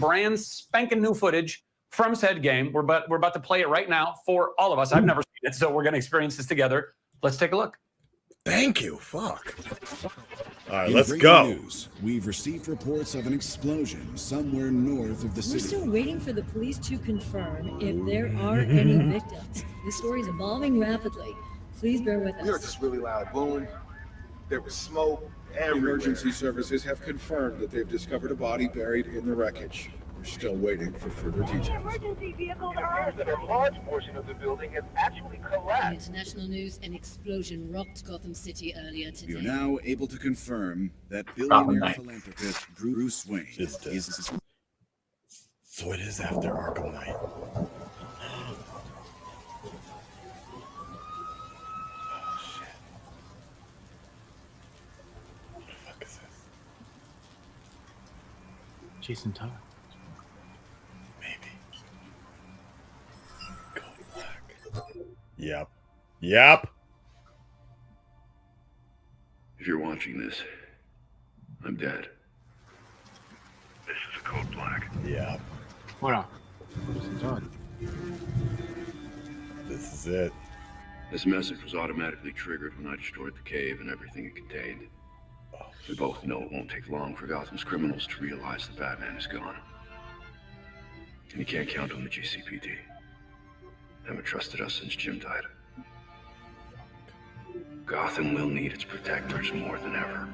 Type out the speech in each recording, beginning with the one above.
brand spanking new footage from said game. We're about to play it right now for all of us. I've never seen it, so we're going to experience this together. Let's take a look. Thank you. Fuck. All right, In let's breaking go. News, we've received reports of an explosion somewhere north of the We're city. still waiting for the police to confirm if there are any victims. This story is evolving rapidly. Please bear with We heard us. this really loud boom. There was smoke everywhere. Emergency services have confirmed that they've discovered a body buried in the wreckage. We're still waiting for further details. Emergency vehicles It appears that a large portion of the building has actually In collapsed. international news, an explosion rocked Gotham City earlier We are today. now able to confirm that Gotham billionaire Knights. philanthropist Bruce Wayne Is dead. is So it is after Arkham Knight. Oh, shit. What the fuck is this? Jason Todd. Maybe. Code Black. Yep. Yep. If you're watching this, I'm dead. This is a code black. Yep. What up? Jason Todd. This is it. This message was automatically triggered when I destroyed the cave and everything it contained. We both know it won't take long for Gotham's criminals to realize the Batman is gone. And you can't count on the GCPD. Haven't trusted us since Jim died. Gotham will need its protectors more than ever.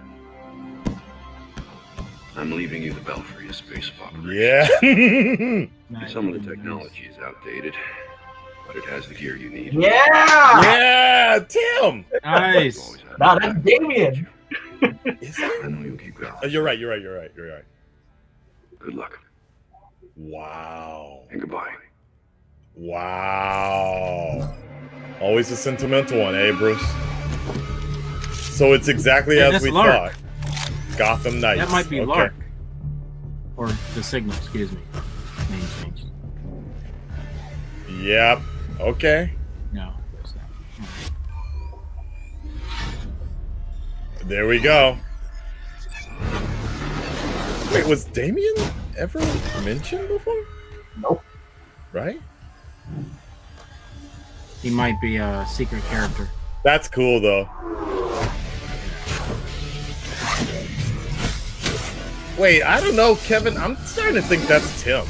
I'm leaving you the Belfry as base of operations. Yeah. Some of the technology is outdated, but it has the gear you need. Yeah! Yeah, Tim. Nice. Nah, that's Damien. Is it? I know you'll keep Gotham. You're right. You're right. Good luck Wow. and goodbye. Wow. Always a sentimental one, eh, Bruce? So it's exactly Yeah, as that's we Lark. thought. Gotham Knights. That might be Okay. Lark. Or the signal, excuse me. Name changed. Yep. Okay. No, that's not. There we go. Wait, was Damien ever mentioned before? Nope. Right? He might be a secret character. That's cool, though. Wait, I don't know, Kevin. I'm starting to think that's Tim.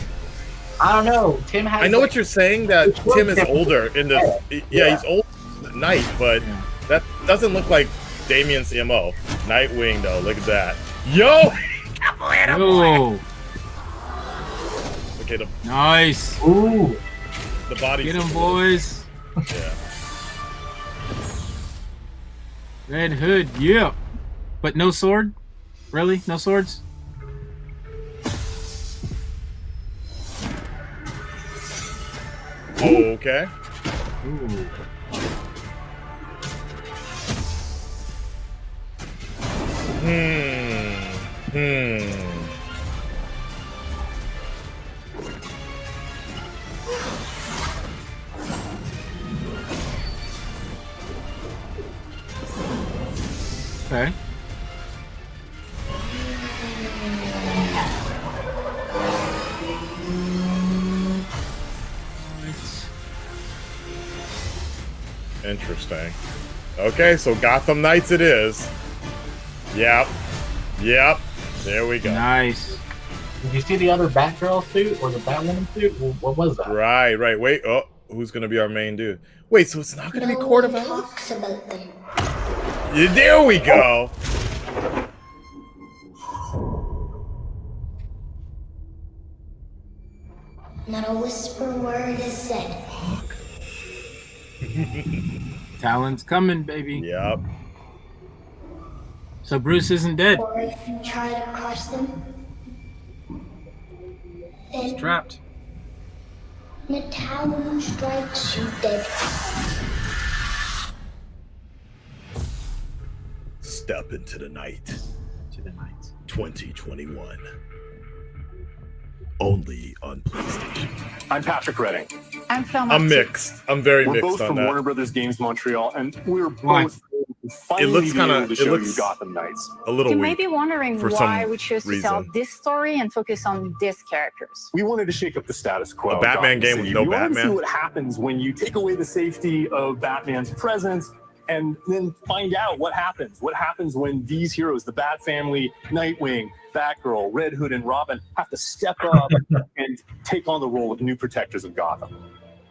I don't know. Tim has. I know what you're saying, that Which one? Tim is older in the... Yeah, he's old at night, but Yeah. that doesn't look like Damien's MO. Nightwing, though. Look at that. Yo! Oh, Okay, nice. Ooh. the body... Get him, boys. Yeah. Red Hood, yeah. But no sword? Really? No swords? Okay. Ooh. Okay. Interesting. Okay, so Gotham Knights it is. Yep. Yep. There we go. Nice. Did you see the other Batgirl suit or the Batwoman suit? What was that? Right, right. Wait. Oh, who's gonna be our main dude? Wait, so it's not gonna be Court of Owls? talks about them. Yeah, there we go. Not a whisper word is said. Talon's coming, baby. Yep. So Bruce isn't dead. Or if you try to cross them, then Trapped. the Talon strikes you dead. Step into the night. To the night. 2021. Only on PlayStation. I'm Patrick Redding. I'm Phil. I'm mixed. I'm very We're mixed both on from that. Warner Brothers Games Montreal, and we're Why? both it looks kind of it looks Gotham Knights. a little You may weak. be wondering for why some we chose to tell reason. this story and focus on these characters. We wanted to shake up the status quo. A Batman of Gotham game City. with no We wanted to Batman? see what happens when you take away the safety of Batman's presence, and then find out what happens. What happens when these heroes, the Bat Family, Nightwing, Batgirl, Red Hood, and Robin, have to step up and take on the role of new protectors of Gotham.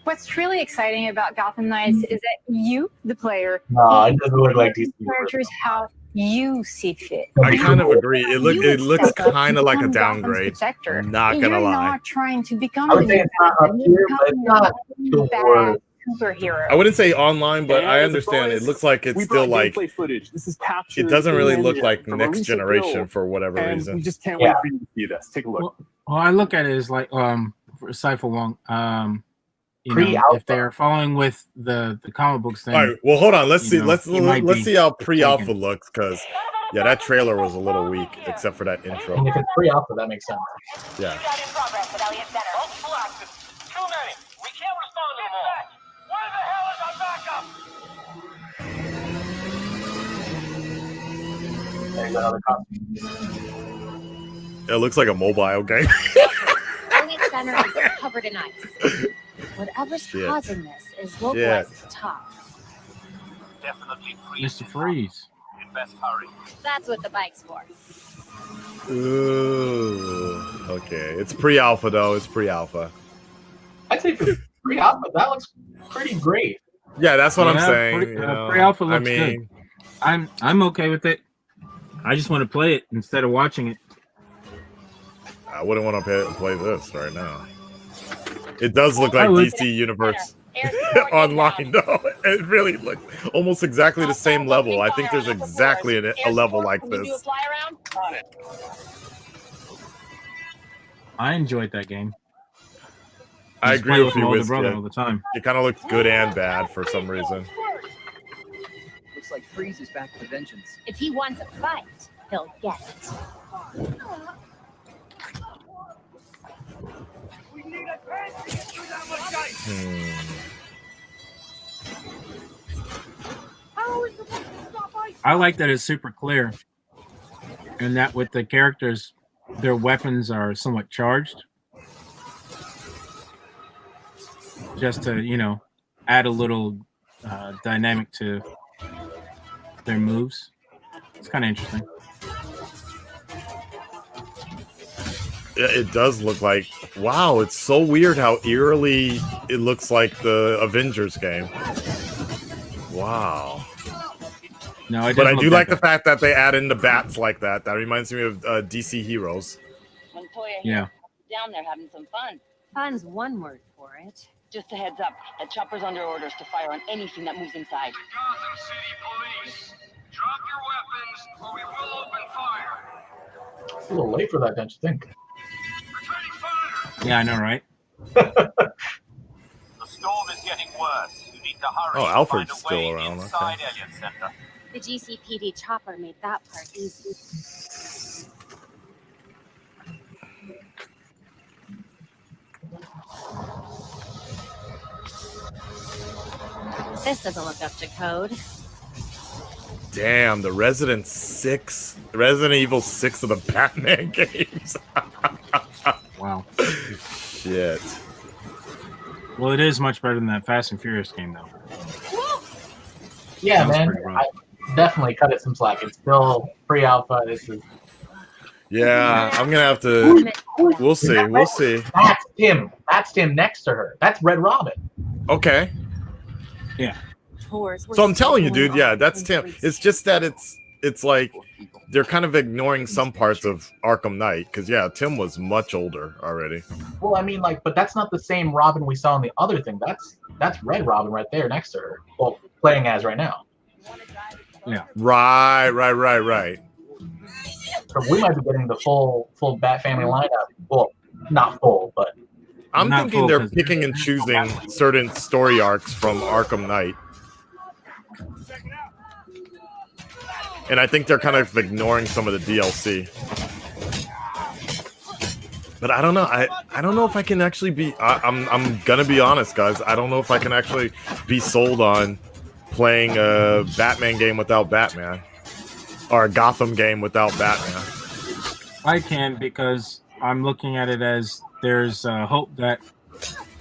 What's really exciting about Gotham Knights is that you, the player, No, it doesn't look like DC. characters how you see fit. I kind of agree. It You looks step up kind of like a become Gotham's downgrade. protector. Not You're gonna lie. not trying to become I would a say new it's not up Batman, here, you're but it's not becoming a the bad worst. superhero. I wouldn't say online, but And I as understand. always, It looks like it's we still brought like gameplay footage. This is captured. it doesn't really in look engine like from a next recent generation build, for whatever and reason. we just can't Yeah. wait for you to see this. Take a look. Well, I look at it as like aside from Wong, you know, Pre-alpha. if they're following with the comic books, then All right. Well, hold on. Let's you see. know, Let's it might be see how pre-alpha taken. looks, because yeah, that trailer was a little weak, except for that And intro. if it's pre-alpha, that makes sense. Yeah. There's another copy. It looks like a mobile game. Elliot Center is covered in ice. Whatever's Shit. causing this is localized Shit. at the top. Mr. Freeze. That's what the bike's for. Ooh. Okay. It's pre-alpha though. It's pre-alpha. I'd say for pre-alpha, that looks pretty great. Yeah, that's what I'm Yeah, saying. pre-alpha I looks mean, good. I'm okay with it. I just want to play it instead of watching it. I wouldn't want to play this right now. It does look like I would. DC Universe online, though. It really looks almost exactly the same level. I think there's exactly a level like this. I enjoyed that game. I Just agree play with my you, older brother Wizkid. all the time. It kind of looks good and bad for some reason. Looks like Freeze is back with vengeance. If he wants a fight, he'll get it. I like that it's super clear, and that with the characters, their weapons are somewhat charged, just to add a little dynamic to their moves. It's kind of interesting. Yeah, it does look like, wow, it's so weird how eerily it looks like the Avengers game. Wow. No, it But I doesn't do look like that the fact that they add in the bats like that. That reminds me of DC Heroes. Yeah. Down there having some fun. Fun's one word for it. Just a heads up, the chopper's under orders to fire on anything that moves inside. Gotham City Police, drop your weapons or we will open fire. It's a little late for that, don't you think? Yeah, I know, right? The storm is getting worse. You need to hurry. Oh, Alfred's still around. Okay. Elliott Center. The GCPD chopper made that part easy. This doesn't look up to code. Damn, the Resident Evil 6 of the Batman games. Wow. Shit. Well, it is much better than that Fast and Furious game, though. Yeah, That was man. pretty rough. I definitely cut it some slack. It's still pre-alpha. This is. Yeah, I'm gonna have to. We'll see. We'll see. That's Tim. That's Tim next to her. That's Red Robin. Okay. Yeah. So I'm telling you, dude. Yeah, that's Tim. It's just that it's like they're kind of ignoring some parts of Arkham Knight because yeah, Tim was much older already. Well, I mean, like, but that's not the same Robin we saw in the other thing. That's Red Robin right there next to her. Well, playing as right now. Yeah. Right. So we might be getting the full Bat Family lineup. Well, not full, but I'm Not thinking full, they're 'cause- picking and choosing certain story arcs from Arkham Knight. And I think they're kind of ignoring some of the DLC. But I don't know. I don't know if I can actually be. I'm gonna be honest, guys. I don't know if I can actually be sold on playing a Batman game without Batman, or a Gotham game without Batman. I can, because I'm looking at it as there's hope that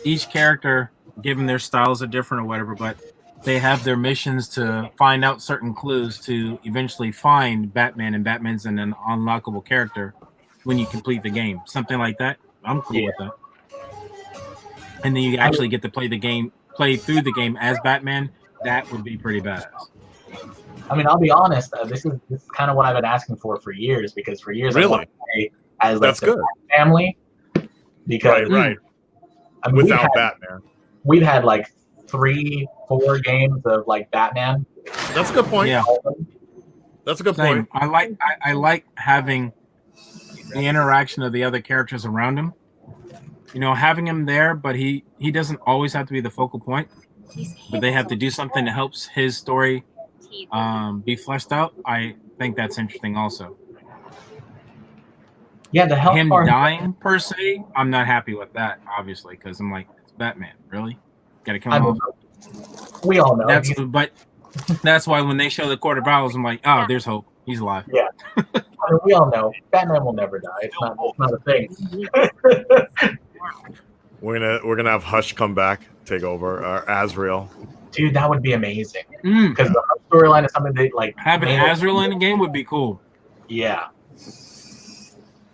each character, given their styles are different or whatever, but they have their missions to find out certain clues to eventually find Batman, and Batman's an unlockable character when you complete the game. Something like that. I'm cool with that. And then you actually get to play through the game as Batman. That would be pretty badass. I mean, I'll be honest. This is kind of what I've been asking for years, because for years I wanted to play as like That's good. family. Because right. I mean, Without Batman, we've had like 3-4 games of like Batman. That's a good point. Yeah, that's a good Same. point. I like having the interaction of the other characters around him. You know, having him there, but he doesn't always have to be the focal point. But they have to do something that helps his story be fleshed out. I think that's interesting also. Yeah, the health him part dying per se, I'm not happy with that, obviously, because I'm like, it's Batman, really? Gotta kill him off. We all know. But that's why when they show the Court of Owls, I'm like, oh, there's hope. He's alive. Yeah. I mean, we all know Batman will never die. It's not a thing. We're gonna have Hush come back, take over, or Azrael. Dude, that would be amazing. Because the storyline is something they like. Having Azrael in the game would be cool. Yeah.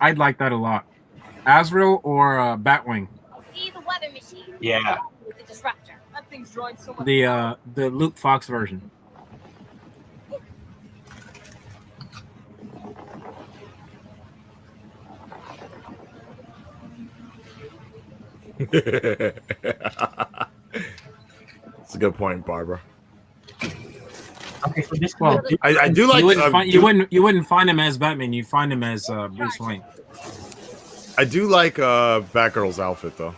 I'd like that a lot. Azrael or Batwing. See the weather machine. Yeah. With the disruptor. That thing's drawing so much. The Luke Fox version. That's a good point, Barbara. Okay, so this I do like. You wouldn't find him as Batman. You find him as Bruce Wayne. I do like Batgirl's outfit though.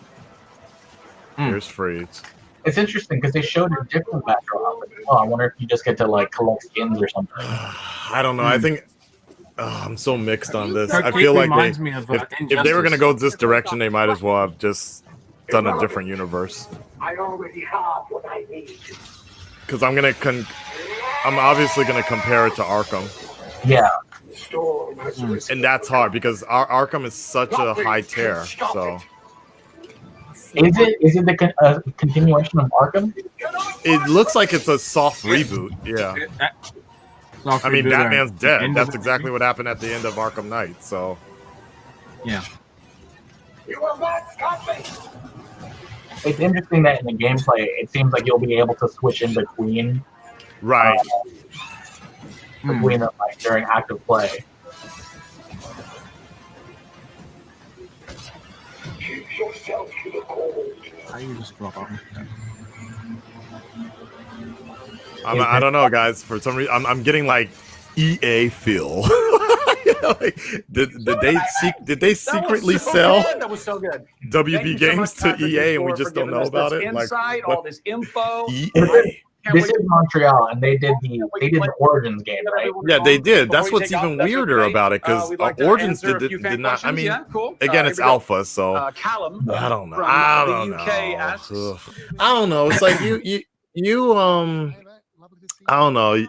Here's Freeze. It's interesting because they showed a different Batgirl outfit. Oh, I wonder if you just get to like collect skins or something. I don't know. I think I'm so mixed on this. Her I feel like reminds me of, if they were going to go this direction, they might as well have just done a different universe. I already have what I need. Because I'm obviously gonna compare it to Arkham. Yeah. And that's hard because Arkham is such a high tear. So is it the continuation of Arkham? It looks like it's a soft reboot. Yeah. I mean, Batman's dead. That's exactly what happened at the end of Arkham Knights. So yeah. You will not stop me. It's interesting that in the gameplay, it seems like you'll be able to switch in between. Right. Between them, like during active play. Keep yourself to the cold. How you just drop out? I don't know, guys. For some reason, I'm getting like EA feel. Like, did they secretly sell That was so good. WB Games to EA and we just don't know about it? Inside, all this info. EA. This is Montreal, and they did the Origins game, right? Yeah, they did. That's what's even weirder about it, because Origins did not. I mean, again, it's alpha, so Callum, I don't know. I don't know. I don't know. It's like you I don't know.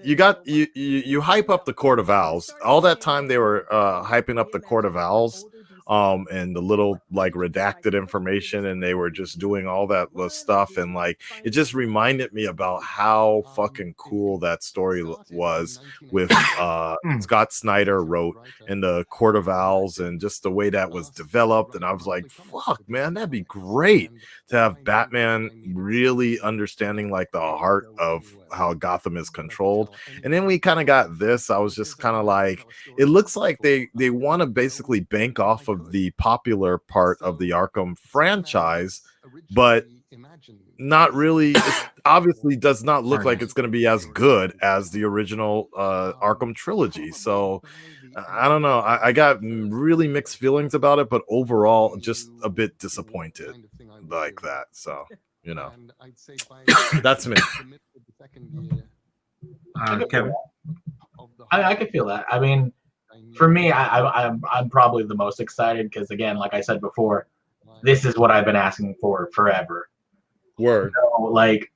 You hype up the Court of Owls. All that time they were hyping up the Court of Owls, and the little like redacted information, and they were just doing all that stuff, and like it just reminded me about how fucking cool that story was with Scott Snyder wrote in the Court of Owls, and just the way that was developed. And I was like, fuck, man, that'd be great to have Batman really understanding like the heart of how Gotham is controlled. And then we kind of got this. I was just kind of like, it looks like they want to basically bank off of the popular part of the Arkham franchise, but not really. It obviously does not look like it's going to be as good as the original Arkham trilogy. So I don't know. I got really mixed feelings about it, but overall just a bit disappointed like that. So, you know, that's me. Kevin, I could feel that. I mean, for me, I'm probably the most excited because, again, like I said before, this is what I've been asking for forever. Word. So, like,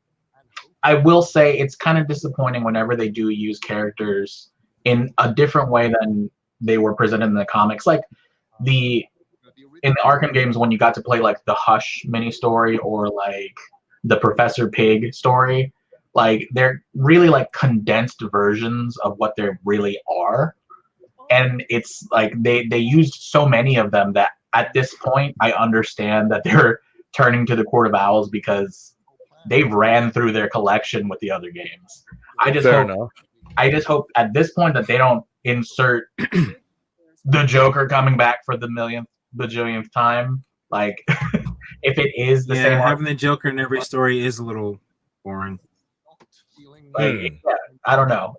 I will say it's kind of disappointing whenever they do use characters in a different way than they were presented in the comics. Like in the Arkham games, when you got to play like the Hush mini story or like the Professor Pig story, like they're really like condensed versions of what they really are. And it's like they used so many of them that at this point I understand that they're turning to the Court of Owls because they've ran through their collection with the other games. I just hope at this point that they don't insert the Joker coming back for the bajillionth time. Like if it is the same, having the Joker in every story is a little boring. Like, I don't know.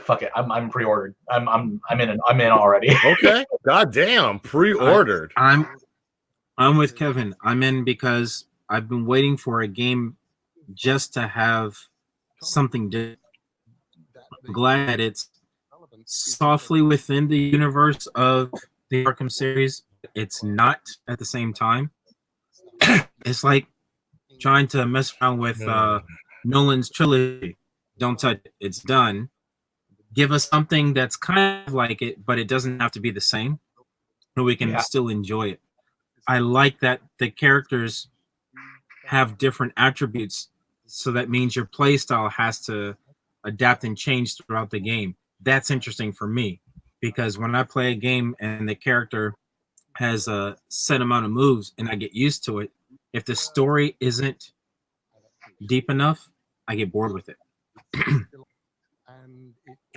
Fuck it. I'm pre-ordered. I'm in already. Okay. God damn, pre-ordered. I'm with Kevin. I'm in because I've been waiting for a game just to have something different. I'm glad it's softly within the universe of the Arkham series. It's not at the same time. It's like trying to mess around with Nolan's trilogy. Don't touch it. It's done. Give us something that's kind of like it, but it doesn't have to be the same. So we can still enjoy it. I like that the characters have different attributes, so that means your play style has to adapt and change throughout the game. That's interesting for me, because when I play a game and the character has a set amount of moves and I get used to it, if the story isn't deep enough, I get bored with it.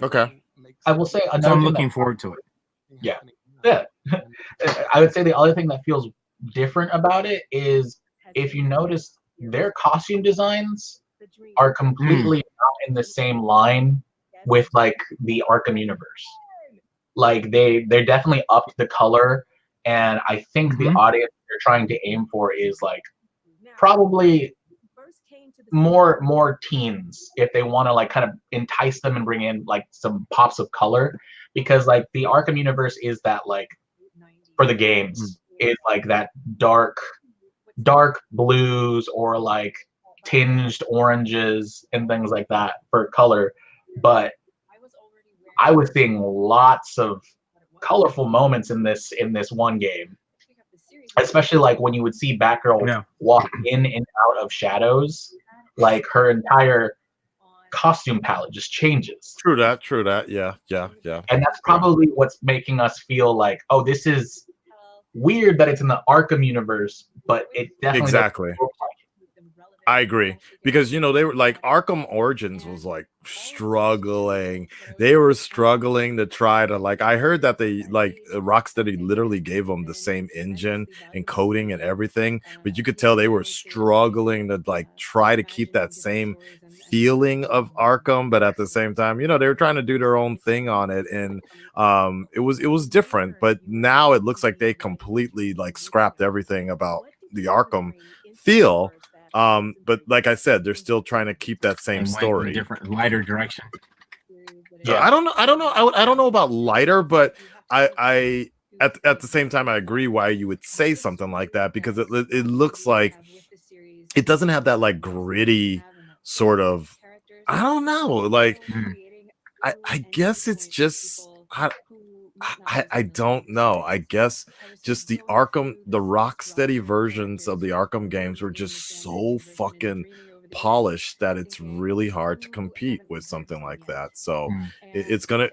Okay. I will say so I'm looking forward to it. Yeah. I would say the other thing that feels different about it is if you notice their costume designs are completely not in the same line with like the Arkham universe. Like they definitely upped the color, and I think the audience they're trying to aim for is like probably more teens, if they want to like kind of entice them and bring in like some pops of color, because like the Arkham universe is that like for the games is like that dark blues or like tinged oranges and things like that for color. But I was seeing lots of colorful moments in this one game, especially like when you would see Batgirl walk in and out of shadows, like her entire costume palette just changes. True that. Yeah. And that's probably what's making us feel like, oh, this is weird that it's in the Arkham universe, but it definitely exactly. I agree, because they were like Arkham Origins was like struggling. They were struggling to try to like. I heard that they like Rocksteady literally gave them the same engine and coding and everything, but you could tell they were struggling to like try to keep that same feeling of Arkham, but at the same time, they were trying to do their own thing on it, and it was different. But now it looks like they completely like scrapped everything about the Arkham feel. But like I said, they're still trying to keep that same story, different lighter direction. Yeah, I don't know about lighter, but I at the same time I agree why you would say something like that, because it looks like it doesn't have that like gritty sort of. I don't know, like I guess it's just I don't know. I guess just the Rocksteady versions of the Arkham games were just so fucking polished that it's really hard to compete with something like that. So it's gonna,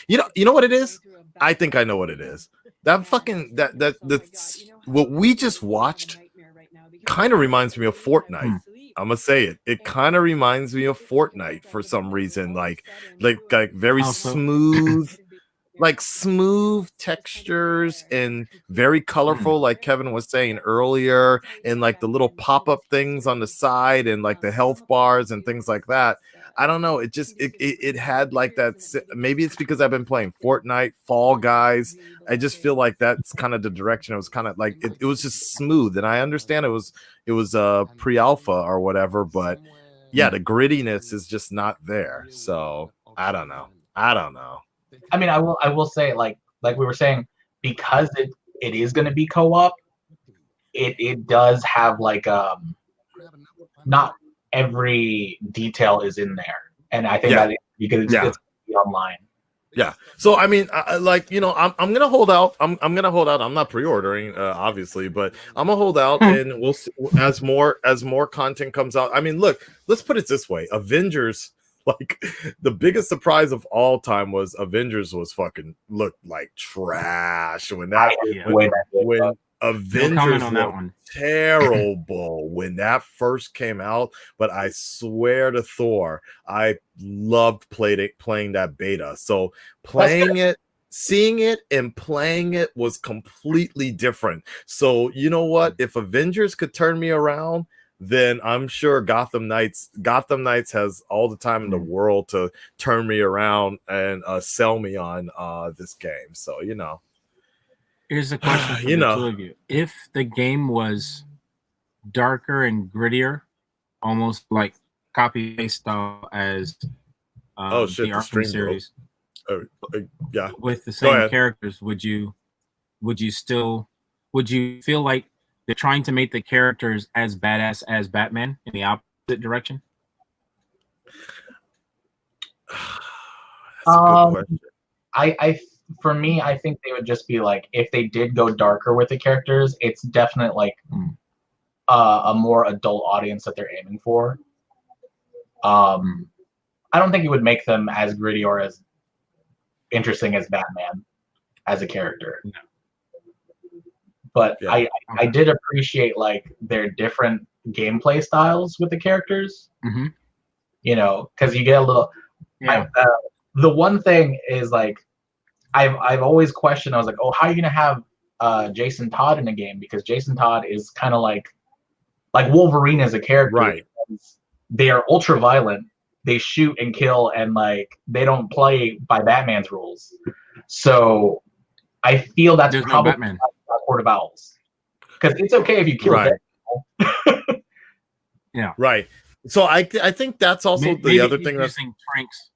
you know what it is? I think I know what it is. That fucking that's what we just watched. Kind of reminds me of Fortnite. I'm gonna say it. It kind of reminds me of Fortnite for some reason. Like very smooth. Like smooth textures and very colorful, like Kevin was saying earlier, and like the little pop-up things on the side and like the health bars and things like that. I don't know. It just it had like that. Maybe it's because I've been playing Fortnite, Fall Guys. I just feel like that's kind of the direction. It was kind of like it was just smooth, and I understand it was pre-alpha or whatever, but yeah, the grittiness is just not there. So I don't know. I mean, I will say, like we were saying, because it is going to be co-op, it does have like not every detail is in there, and I think that because it's online. Yeah. So I mean, like, you know, I'm gonna hold out. I'm gonna hold out. I'm not pre-ordering, obviously, but I'm gonna hold out, and we'll see as more content comes out. I mean, look, let's put it this way: Avengers, like, the biggest surprise of all time was Avengers was fucking looked like trash when Avengers on that one. Terrible when that first came out, but I swear to Thor, I loved playing that beta. So playing it, seeing it, and playing it was completely different. So you know what? If Avengers could turn me around, then I'm sure Gotham Knights has all the time in the world to turn me around and sell me on this game. So you know. Here's a question for the two of you. If the game was darker and grittier, almost like copy paste style as the Arkham series, yeah, with the same characters, would you feel like they're trying to make the characters as badass as Batman in the opposite direction? That's a good question. For me, I think they would just be like, if they did go darker with the characters, it's definitely like a more adult audience that they're aiming for. I don't think it would make them as gritty or as interesting as Batman as a character. No. But I did appreciate like their different gameplay styles with the characters. Mm-hmm. You know, because you get a little. Yeah. The one thing is like, I've always questioned. I was like, oh, how are you gonna have Jason Todd in a game? Because Jason Todd is kind of like Wolverine as a character. Right. They are ultra violent. They shoot and kill, and like they don't play by Batman's rules. So I feel that's probably not Court of Owls. Because it's okay if you kill dead people. Yeah. Right. So I think that's also the other thing that's using pranks.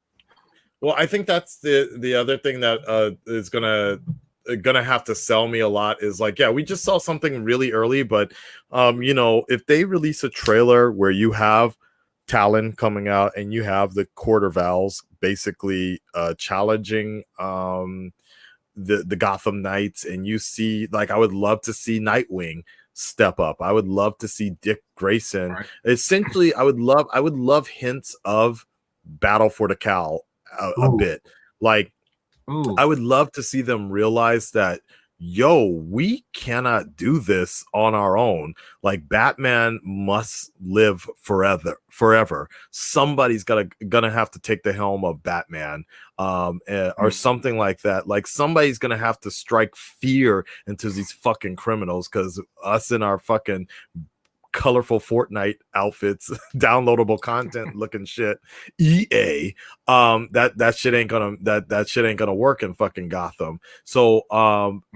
Well, I think that's the other thing that is gonna have to sell me a lot is like, yeah, we just saw something really early, but you know, if they release a trailer where you have Talon coming out and you have the Court of Owls basically challenging the Gotham Knights, and you see, like, I would love to see Nightwing step up. I would love to see Dick Grayson. Right. Essentially, I would love hints of Battle for the Cowl a bit. Like, I would love to see them realize that, yo, we cannot do this on our own. Like, Batman must live forever. Somebody's gonna have to take the helm of Batman, or something like that. Like, somebody's gonna have to strike fear into these fucking criminals, because us in our fucking colorful Fortnite outfits, downloadable content looking shit, EA, that shit ain't gonna work in fucking Gotham. So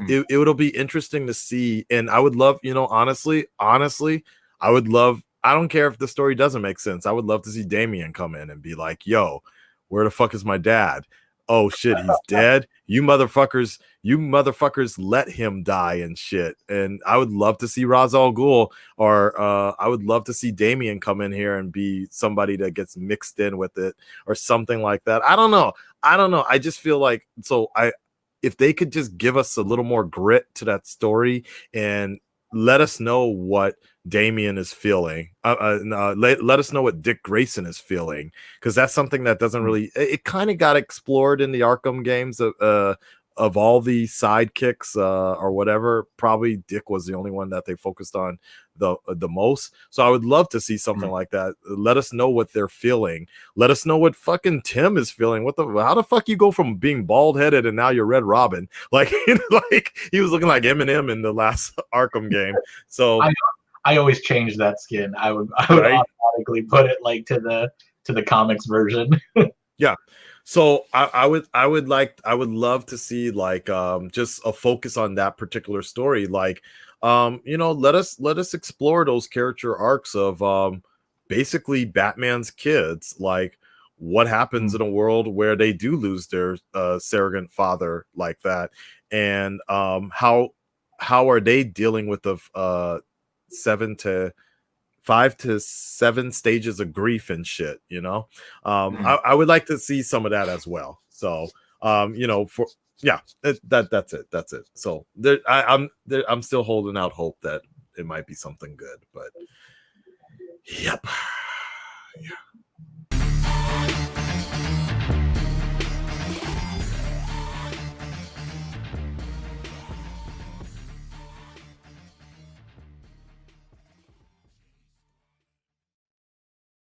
it'll be interesting to see, and I would love, you know, honestly, I would love, I don't care if the story doesn't make sense, I would love to see Damian come in and be like, yo, where the fuck is my dad? Oh shit, he's dead. You motherfuckers let him die and shit. And I would love to see Ra's al Ghul, or I would love to see Damian come in here and be somebody that gets mixed in with it or something like that. I don't know. I just feel like, if they could just give us a little more grit to that story and let us know what Damian is feeling. Let us know what Dick Grayson is feeling, because that's something that doesn't really. It kind of got explored in the Arkham games. Of all the sidekicks or whatever, probably Dick was the only one that they focused on the most. So I would love to see something like that. Let us know what they're feeling. Let us know what fucking Tim is feeling. How the fuck you go from being bald headed and now you're Red Robin? Like, like he was looking like Eminem in the last Arkham game. So I always change that skin. I would automatically put it like to the comics version. Yeah. So I would love to see like just a focus on that particular story. Like, you know, let us explore those character arcs of basically Batman's kids. Like, what happens in a world where they do lose their surrogate father like that, and how are they dealing with the 5 to 7 stages of grief and shit, you know. I would like to see some of that as well. So you know, for that's it. So I'm still holding out hope that it might be something good, but yep.